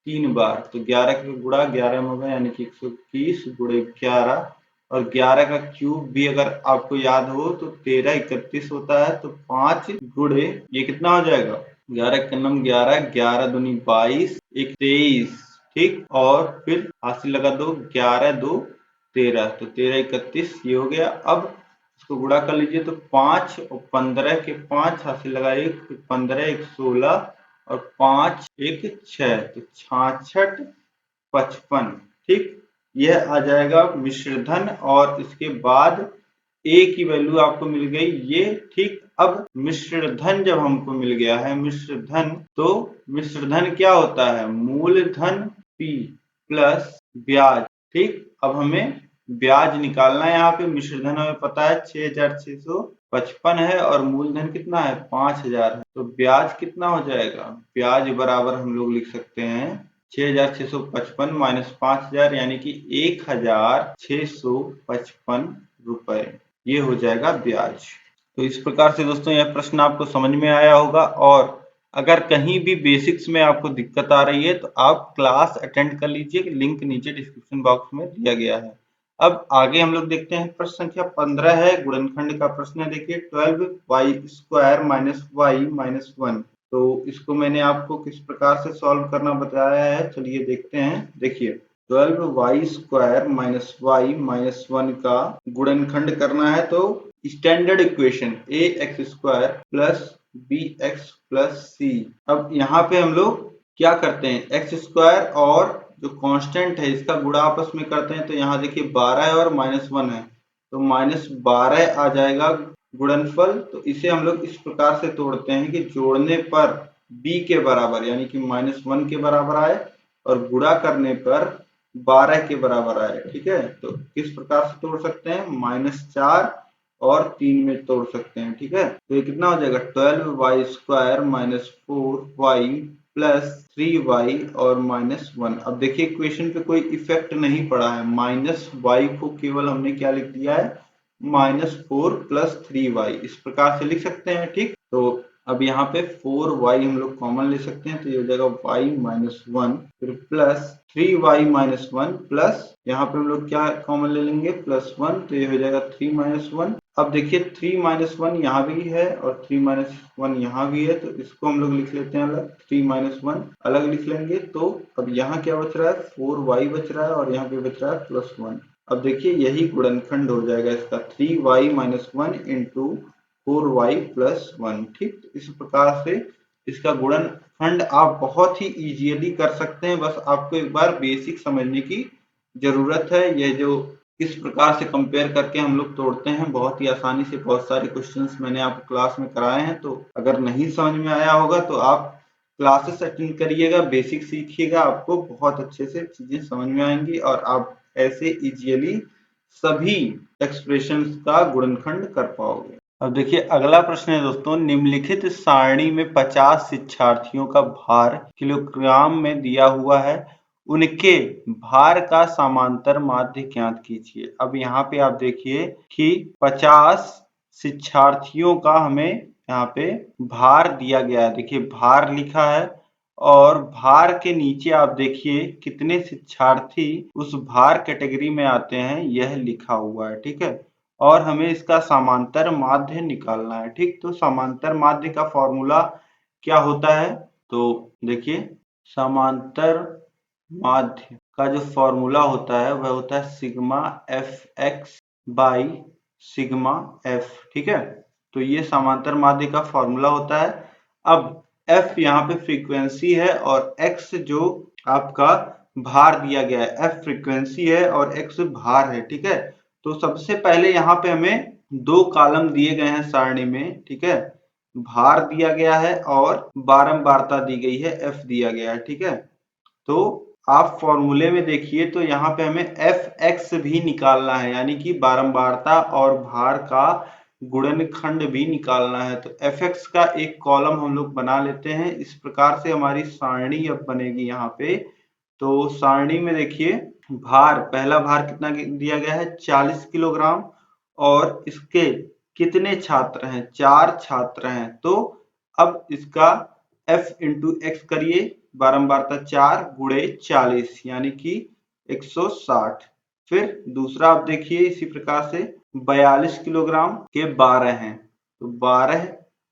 3 बार, तो 11 का गुणा 11 में होगा यानी कि 121 गुणे 11 और 11 का क्यूब भी अगर आपको याद हो तो 13 31 होता है, तो 5 गुणे ये कितना हो जाएगा 11 एकन्नम 11 11 दूनी 22 1 23। ठीक, और फिर हासिल लगा दो 11 2 13 तो 13 31 ये हो गया। अब इसको गुणा कर लीजिए तो 5 और 15 के 5 हासिल लगा 1 15 1 16 और 5 1 6 तो 66 55। ठीक, यह आ जाएगा मिश्रधन और इसके बाद A की वैल्यू आपको मिल गई ये। ठीक, अब मिश्रधन जब हमको मिल गया है मिश्रधन, तो मिश्रधन क्या होता है मूलधन P प्लस ब्याज। ठीक, अब हमें ब्याज निकालना है, यहाँ पे मिश्रधन हमें पता है 6655 है और मूलधन कितना है 5000 है, तो ब्याज कितना हो जाएगा, ब्याज बराबर हम लोग लिख सकते हैं 6655 माइनस 5000 यानी कि 1655 रुपए, ये हो जाएगा ब्याज। तो इस प्रकार से दोस्तों यह प्रश्न आपको समझ में आया होगा और अगर कहीं भी बेसिक्स में आपको दिक्कत आ रही है तो आप क्लास अटेंड कर लीजिए, लिंक नीचे डिस्क्रिप्शन बॉक्स में दिया गया है। अब आगे हम लोग देखते हैं प्रश्न संख्या 15 है, गुणनखंड का प्रश्न है। देखिए 12y² माइनस y माइनस 1, तो इसको मैंने आपको किस प्रकार से सॉल्व करना बताया है, चलिए देखते हैं। देखिए 12y² माइनस y माइनस 1 का गुणनखंड करना है तो standard equation ax² plus bx plus c। अब यहाँ पे हम लोग क्या करते हैं x² और जो कांस्टेंट है इसका गुणा आपस में करते हैं, तो यहाँ देखिए 12 है और -1 है तो -12 आ जाएगा गुणनफल। तो इसे हम लोग इस प्रकार से तोड़ते हैं कि जोड़ने पर b के बराबर यानी कि -1 के बराबर आए और गुणा करने पर 12 के बराबर आए। ठीक है, तो किस प्रकार से तोड़ सकते हैं, -4 और 3 में तोड़ सकते हैं। ठीक है, तो ये कितना हो जाएगा 12y² - 4y प्लस 3y और -1। अब देखिए इक्वेशन पे कोई इफेक्ट नहीं पड़ा है, -y को केवल हमने क्या लिख दिया है, -4 प्लस 3y, इस प्रकार से लिख सकते हैं। ठीक, तो अब यहाँ पे 4y हम लोग कॉमन ले सकते हैं, तो ये हो जाएगा y-1 फिर प्लस 3y-1 प्लस यहाँ पे हम लोग क्या कॉमन ले लेंगे, +1, तो ये हो जाएगा 3-1। अब देखिए 3-1 यहाँ भी है और 3-1 यहाँ भी है, तो इसको हम लोग लिख लेते हैं अलग, 3-1 अलग लिख लेंगे। तो अब यहाँ क्या बच रहा है, 4y बच रहा है और यहाँ पे बच रहा है +1। अब देखिए यही गुणनखंड हो जाएगा इसका, 3y-1 इंटू 4y + 1। ठीक, इस प्रकार से इसका गुणनखंड आप बहुत ही इजीली कर सकते हैं, बस आपको एक बार बेसिक समझने की जरूरत है। यह जो इस प्रकार से कंपेयर करके हम लोग तोड़ते हैं बहुत ही आसानी से, बहुत सारे क्वेश्चंस मैंने आपको क्लास में कराए हैं, तो अगर नहीं समझ में आया होगा तो आप क्लासेस अटेंड करिएगा, बेसिक सीखिएगा, आपको बहुत अच्छे से चीजें समझ में आएंगी और आप ऐसे इजीली सभी एक्सप्रेशंस का गुणनखंड कर पाओगे। अब देखिए अगला प्रश्न है दोस्तों, निम्नलिखित सारणी में 50 शिक्षार्थियों का भार किलोग्राम में दिया हुआ है, उनके भार का समांतर माध्य ज्ञात कीजिए। अब यहाँ पे आप देखिए कि 50 शिक्षार्थियों का हमें यहाँ पे भार दिया गया है। देखिए भार लिखा है और भार के नीचे आप देखिए कितने शिक्षार्थी उस भार कैटेगरी में आते हैं, यह लिखा हुआ है। ठीक है, और हमें इसका समांतर माध्य निकालना है। ठीक, तो समांतर माध्य का फॉर्मूला क्या होता है, तो देखिए समांतर माध्य का जो फॉर्मूला होता है वह होता है sigma fx by sigma f। ठीक है, तो ये समांतर माध्य का फॉर्मूला होता है। अब f यहाँ पे फ्रीक्वेंसी है और x जो आपका भार दिया गया है, f फ्रीक्वेंसी है और x भार है। ठीक है, तो सबसे पहले यहाँ पे हमें दो कॉलम दिए गए हैं सारणी में। ठीक है, भार दिया गया है और बारंबारता दी गई है, f दिया गया है। ठीक है, तो आप फॉर्मूले में देखिए तो यहाँ पे हमें fx भी निकालना है, यानी कि बारंबारता और भार का गुणनखंड भी निकालना है। तो fx का एक कॉलम हम लोग बना लेते हैं। इस प्रकार से हमारी सारणी अब बनेगी यहाँ पे। तो सारणी में देखिए भार, पहला भार कितना दिया गया है, 40 किलोग्राम, और इसके कितने छात्र हैं, 4 छात्र हैं। तो अब इसका f इंटू एक्स करिए, बारंबारता 4 गुणे 40 यानी कि 160। फिर दूसरा आप देखिए इसी प्रकार से 42 किलोग्राम के 12 हैं, तो 12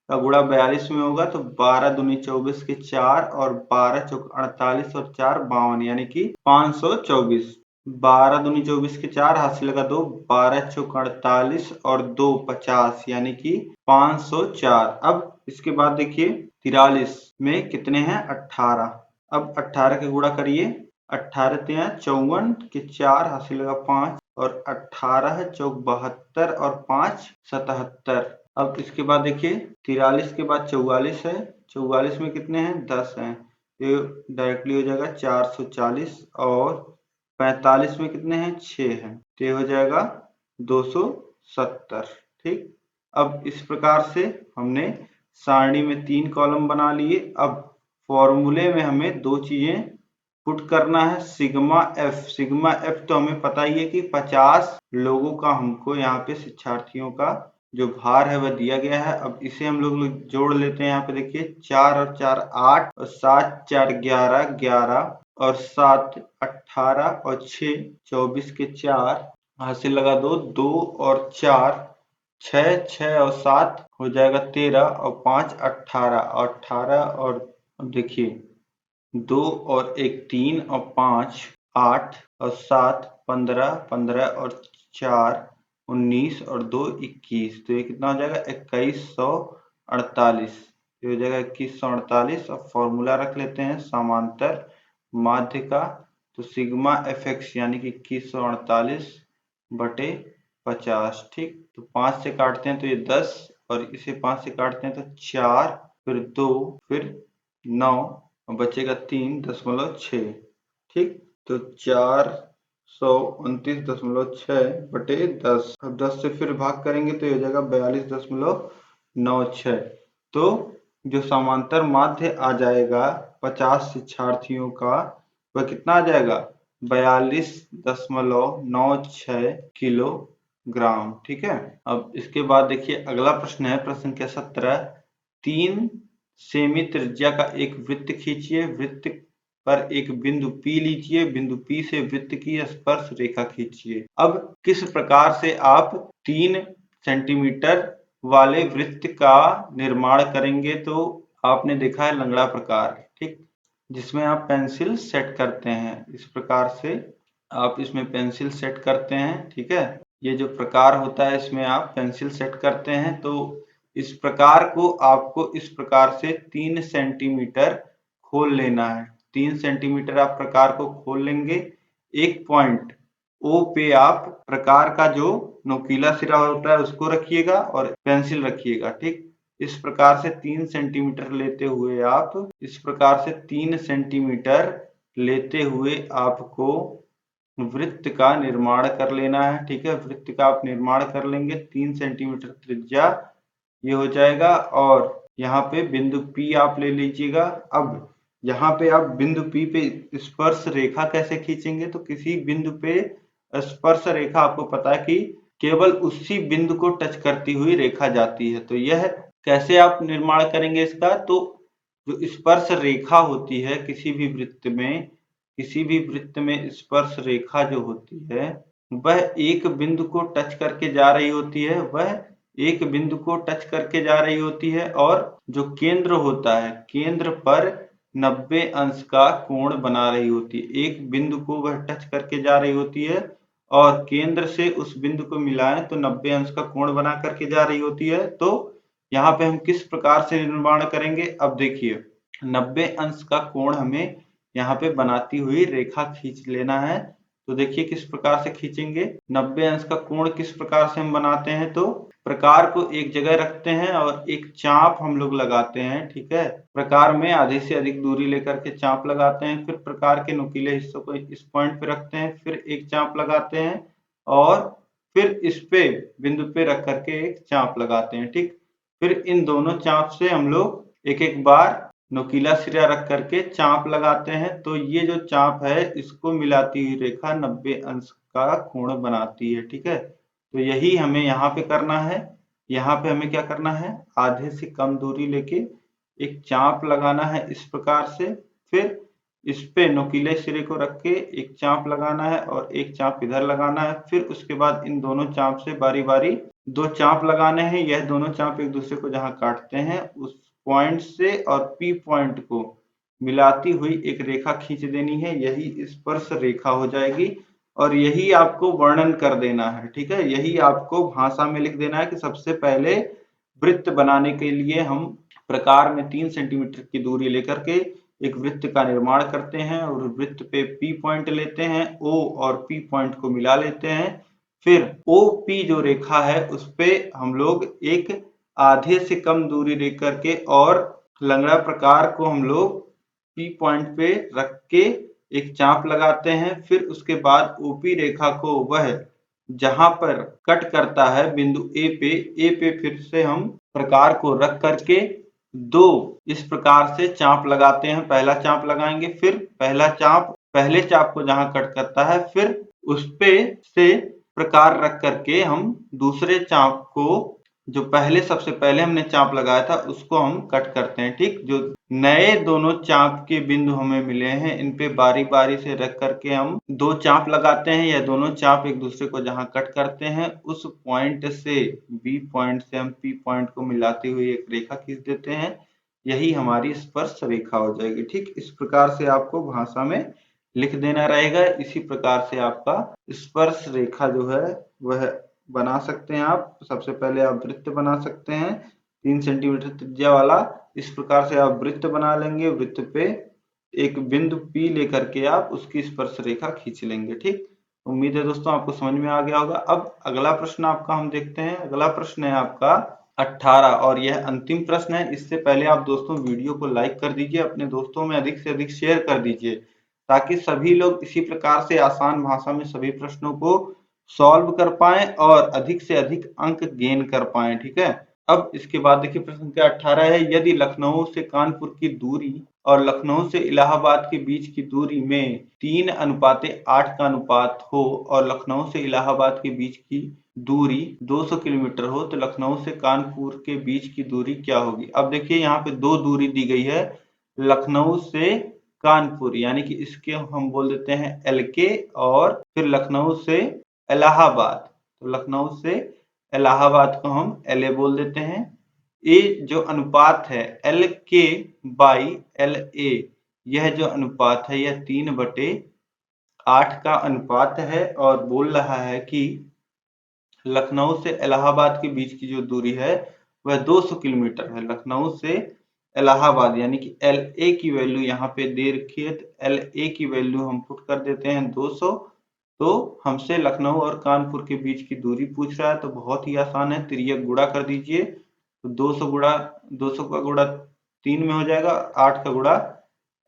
का गुणा 42 में होगा, तो 12 दूनी 24 के 4 और 12 चौक 48 और 4 52 यानी कि 524। 12 दूनी 24 के 4, हाथ से लगा 2, 12 चौक 48 और 2 50 यानी कि 504। अब इसके बाद देखिए 43 में कितने हैं, 18। अब 18 के गुणा करिए, 18 तिया 54 के 4, हाथ से लगा 5 और 18 चौक 72 और 5 77। अब इसके बाद देखिए 43 के बाद 44 है, 44 में कितने हैं, 10 हैं, ये डायरेक्टली हो जाएगा 440 और 45 में कितने हैं, 6 हैं, तो ये हो जाएगा 270। ठीक, अब इस प्रकार से हमने सारणी में 3 कॉलम बना लिए। अब फॉर्मूले में हमें दो चीजें पुट करना है, सिग्मा एफ तो हमें पता ही है कि 50 लोगों का हमको यहाँ पे शिक्षार्थियों का जो भार है वह दिया गया है। अब इसे हम लोग जोड़ लेते हैं। यहाँ पे देखिए 4 और 4 8 और 7 4 11 11 और 7 18 और 6 24 के 4, हाथ से लगा 2 2 और 4 6 6 और 7 हो जाएगा 13 और 5 18 और 18 और देखिए 2 और 1 3 और 5 8 और 7 15 15 और 4 19 और 2 21, तो ये कितना हो जाएगा 2148। ये हो जाएगा 2148। अब फॉर्मूला रख लेते हैं समांतर माध्य का, तो सिग्मा fx यानी कि 2148 बटे 50। ठीक, तो 5 से काटते हैं तो ये 10 और इसे 5 से काटते हैं तो 4, फिर 2, फिर 9 और बचेगा 3.6। ठीक, तो 429.6 बटे 10। अब 10 से फिर भाग करेंगे तो ये हो जाएगा 42.96। तो जो समांतर माध्य आ जाएगा 50 शिक्षार्थियों का वह कितना आ जाएगा, 42.96 किलोग्राम। ठीक है, अब इसके बाद देखिए अगला प्रश्न है, प्रश्न संख्या 17। 3 सेमी त्रिज्या का एक वृत्त खींचिए, वृत्त पर एक बिंदु P लीजिए, बिंदु P से वृत्त की स्पर्श रेखा खींचिए। अब किस प्रकार से आप 3 सेंटीमीटर वाले वृत्त का निर्माण करेंगे, तो आपने देखा है लंगड़ा प्रकार, ठीक, जिसमें आप पेंसिल सेट करते हैं। इस प्रकार से आप इसमें पेंसिल सेट करते हैं। ठीक है, ये जो प्रकार होता है इसमें आप पेंसिल सेट करते हैं। तो इस प्रकार को आपको इस प्रकार से 3 सेंटीमीटर खोल लेना है। 3 सेंटीमीटर आप प्रकार को खोल लेंगे। एक पॉइंट O पे आप प्रकार का जो नोकीला सिरा होता है उसको रखिएगा और पेंसिल रखिएगा। ठीक, इस प्रकार से 3 सेंटीमीटर लेते हुए आप इस प्रकार से 3 सेंटीमीटर लेते हुए आपको वृत्त का निर्माण कर लेना है। ठीक है, वृत्त का आप निर्माण कर लेंगे। 3 सेंटीमीटर त्रिज्या ये हो जाएगा और यहाँ पे बिंदु P आप ले लीजिएगा। अब यहाँ पे आप बिंदु P पे स्पर्श रेखा कैसे खींचेंगे, तो किसी बिंदु पे स्पर्श रेखा आपको पता है कि केवल उसी बिंदु को टच करती हुई रेखा जाती है। तो यह कैसे आप निर्माण करेंगे इसका, तो जो स्पर्श रेखा होती है किसी भी वृत्त में स्पर्श रेखा जो होती है वह एक बिंदु को टच करके जा रही होती है, और जो केंद्र होता है केंद्र पर 90 अंश का कोण बना रही होती है। एक बिंदु को वह टच करके जा रही होती है और केंद्र से उस बिंदु को मिलाएं तो 90 अंश का कोण बना करके जा रही होती है। तो यहाँ पे हम किस प्रकार से निर्माण करेंगे, अब देखिए 90 अंश का कोण हमें यहाँ पे बनाती हुई रेखा खींच लेना है। तो देखिए किस प्रकार से खींचेंगे। 90 अंश का कोण किस प्रकार से हम बनाते हैं, तो प्रकार को एक जगह रखते हैं और एक चाप हम लोग लगाते हैं। ठीक है, प्रकार में आधे से अधिक दूरी लेकर के चाप लगाते हैं, फिर प्रकार के नुकीले हिस्सों को इस पॉइंट पे रखते हैं, फिर एक चाप लगाते हैं और फिर इस पे बिंदु पे रख करके एक चाप लगाते हैं। ठीक, फिर इन दोनों चाप से हम लोग एक एक बार नुकीला सिरा रख करके चाप लगाते हैं। तो ये जो चाप है इसको मिलाती हुई रेखा 90 अंश का कोण बनाती है। ठीक है, तो यही हमें यहाँ पे करना है। यहाँ पे हमें क्या करना है, आधे से कम दूरी लेके एक चाप लगाना है इस प्रकार से, फिर इस पे नुकीले सिरे को रख के एक चाप लगाना है और एक चाप इधर लगाना है। फिर उसके बाद इन दोनों चाप से बारी बारी 2 चाप लगाने हैं। यह दोनों चाप एक दूसरे को जहाँ काटते हैं उस पॉइंट से और P पॉइंट को मिलाती हुई एक रेखा खींच देनी है। यही स्पर्श रेखा हो जाएगी और यही आपको वर्णन कर देना है। ठीक है, यही आपको भाषा में लिख देना है कि सबसे पहले वृत्त बनाने के लिए हम प्रकार में 3 सेंटीमीटर की दूरी लेकर के एक वृत्त का निर्माण करते हैं और वृत्त पे P पॉइंट लेते हैं, O और P पॉइंट को मिला लेते हैं। फिर OP जो रेखा है उस पे हम लोग एक आधे से कम दूरी लेकर के और लंगड़ा प्रकार को हम लोग P पॉइंट पे रख के एक चाप लगाते हैं। फिर उसके बाद OP रेखा को वह जहां पर कट करता है बिंदु A पे फिर से हम प्रकार को रख करके 2 इस प्रकार से चाप लगाते हैं। पहला चाप लगाएंगे, फिर पहले चाप को जहां कट करता है फिर उस पे से प्रकार रख करके हम दूसरे चाप को जो सबसे पहले हमने चाप लगाया था उसको हम कट करते हैं। ठीक, जो नए दोनों चाप के बिंदु हमें मिले हैं इन पे बारी बारी से रख करके हम 2 चाप लगाते हैं। यह दोनों चाप एक दूसरे को जहां कट करते हैं उस पॉइंट से B पॉइंट से हम P पॉइंट को मिलाते हुए एक रेखा खींच देते हैं। यही हमारी स्पर्श रेखा हो जाएगी। ठीक, इस प्रकार से आपको भाषा में लिख देना रहेगा। इसी प्रकार से आपका स्पर्श रेखा जो है वह बना सकते हैं आप। सबसे पहले आप वृत्त बना सकते हैं 3 सेंटीमीटर त्रिज्या वाला। इस प्रकार से आप वृत्त बना लेंगे, वृत्त पे एक बिंदु P लेकर के आप उसकी स्पर्श रेखा खींच लेंगे। ठीक, उम्मीद है दोस्तों आपको समझ में आ गया होगा। अब अगला प्रश्न आपका हम देखते हैं। अगला प्रश्न है आपका 18 और यह अंतिम प्रश्न है। इससे पहले आप दोस्तों वीडियो को लाइक कर दीजिए, अपने दोस्तों में अधिक से अधिक शेयर कर दीजिए, ताकि सभी लोग इसी प्रकार से आसान भाषा में सभी प्रश्नों को सॉल्व कर पाएं और अधिक से अधिक अंक गेन कर पाएं। ठीक है, अब इसके बाद देखिए प्रश्न संख्या 18 है, यदि लखनऊ से कानपुर की दूरी और लखनऊ से इलाहाबाद के बीच की दूरी में 3:8 का अनुपात हो और लखनऊ से इलाहाबाद के बीच की दूरी 200 किलोमीटर हो, तो लखनऊ से कानपुर के बीच की दूरी क्या होगी। अब देखिए यहाँ पे दो दूरी दी गई है, लखनऊ से कानपुर, यानी कि इसके हम बोल देते हैं LK, और फिर लखनऊ से इलाहाबाद, तो लखनऊ से इलाहाबाद को हम LA बोल देते हैं। ये जो अनुपात है LK/LA, यह जो अनुपात है यह 3/8 का अनुपात है और बोल रहा है कि लखनऊ से इलाहाबाद के बीच की जो दूरी है वह 200 किलोमीटर है। लखनऊ से इलाहाबाद यानी कि LA की वैल्यू यहाँ पे दे रखी है, तो LA की वैल्यू हम पुट कर देते हैं 200। तो हमसे लखनऊ और कानपुर के बीच की दूरी पूछ रहा है, तो बहुत ही आसान है, तिर्यक गुणा कर दीजिए। तो 200 का गुणा 3 में हो जाएगा, 8 का गुणा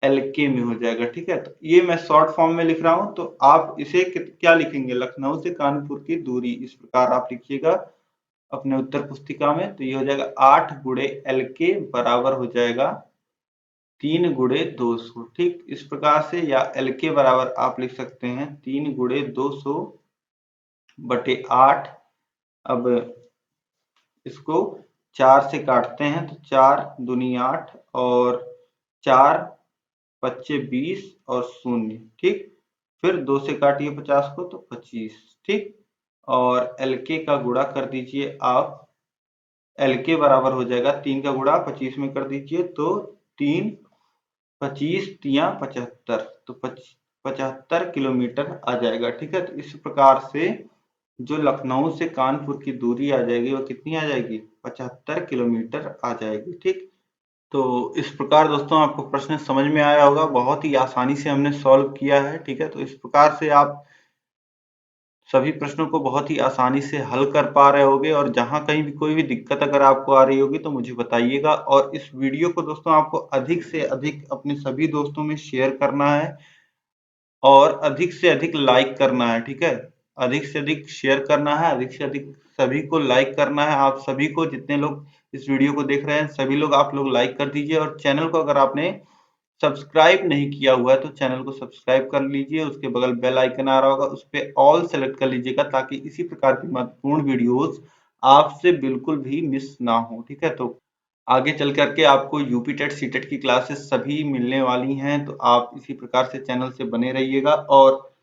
LK में हो जाएगा। ठीक है, तो ये मैं शॉर्ट फॉर्म में लिख रहा हूं, तो आप इसे क्या लिखेंगे, लखनऊ से कानपुर की दूरी इस प्रकार आप लिखिएगा अपने उत्तर पुस्तिका में। तो ये हो जाएगा 8 गुणे LK बराबर हो जाएगा 3 गुणे 200। ठीक, इस प्रकार से, या LK बराबर आप लिख सकते हैं 3 गुणे 200/8। अब इसको 4 से काटते हैं, तो 4 दूनी 8 और 4 पच्चे 20 और 0। ठीक, फिर 2 से काटिए 50 को, तो 25। ठीक, और LK का गुणा कर दीजिए आप, LK बराबर हो जाएगा 3 का गुणा 25 में कर दीजिए, तो 3 25 तिया 75, तो 75 किलोमीटर आ जाएगा। ठीक है, तो इस प्रकार से जो लखनऊ से कानपुर की दूरी आ जाएगी वो कितनी आ जाएगी, 75 किलोमीटर आ जाएगी। ठीक, तो इस प्रकार दोस्तों आपको प्रश्न समझ में आया होगा, बहुत ही आसानी से हमने सॉल्व किया है। ठीक है, तो इस प्रकार से आप सभी प्रश्नों को बहुत ही आसानी से हल कर पा रहे होगे, और जहां कहीं भी कोई भी दिक्कत अगर आपको आ रही होगी तो मुझे बताइएगा। और इस वीडियो को दोस्तों आपको अधिक से अधिक अपने सभी दोस्तों में शेयर करना है और अधिक से अधिक लाइक करना है। ठीक है, अधिक से अधिक शेयर करना है, अधिक से अधिक सभी को लाइक करना है। आप सभी को, जितने लोग इस वीडियो को देख रहे हैं सभी लोग आप लोग लाइक कर दीजिए, और चैनल को अगर आपने सब्सक्राइब नहीं किया हुआ है तो चैनल को सब्सक्राइब कर लीजिए। उसके बगल बेल आइकन आ रहा होगा, उस पर ऑल सेलेक्ट कर लीजिएगा, ताकि इसी प्रकार की महत्वपूर्ण वीडियोस आपसे बिल्कुल भी मिस ना हो। ठीक है, तो आगे चल करके आपको यूपी टेट सीटेट की क्लासेस सभी मिलने वाली हैं, तो आप इसी प्रकार से चैनल से बने रहिएगा। और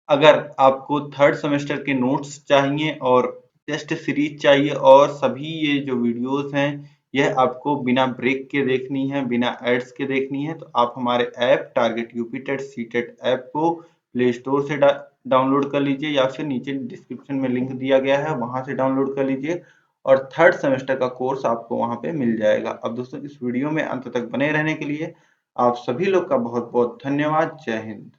अगर आपको थर्ड सेमेस्टर के नोट्स चाहिए और टेस्ट सीरीज चाहिए और सभी ये जो वीडियोस हैं यह आपको बिना ब्रेक के देखनी है, बिना एड्स के देखनी है, तो आप हमारे app target UP TET CTET app को प्ले स्टोर से डाउनलोड कर लीजिए, या फिर नीचे डिस्क्रिप्शन में लिंक दिया गया है वहां से डाउनलोड कर लीजिए, और थर्ड सेमेस्टर का कोर्स आपको वहां पे मिल जाएगा। अब दोस्तों इस वीडियो में अंत तक बने रहने के लिए आप सभी लोग का बहुत बहुत धन्यवाद। जय हिंद।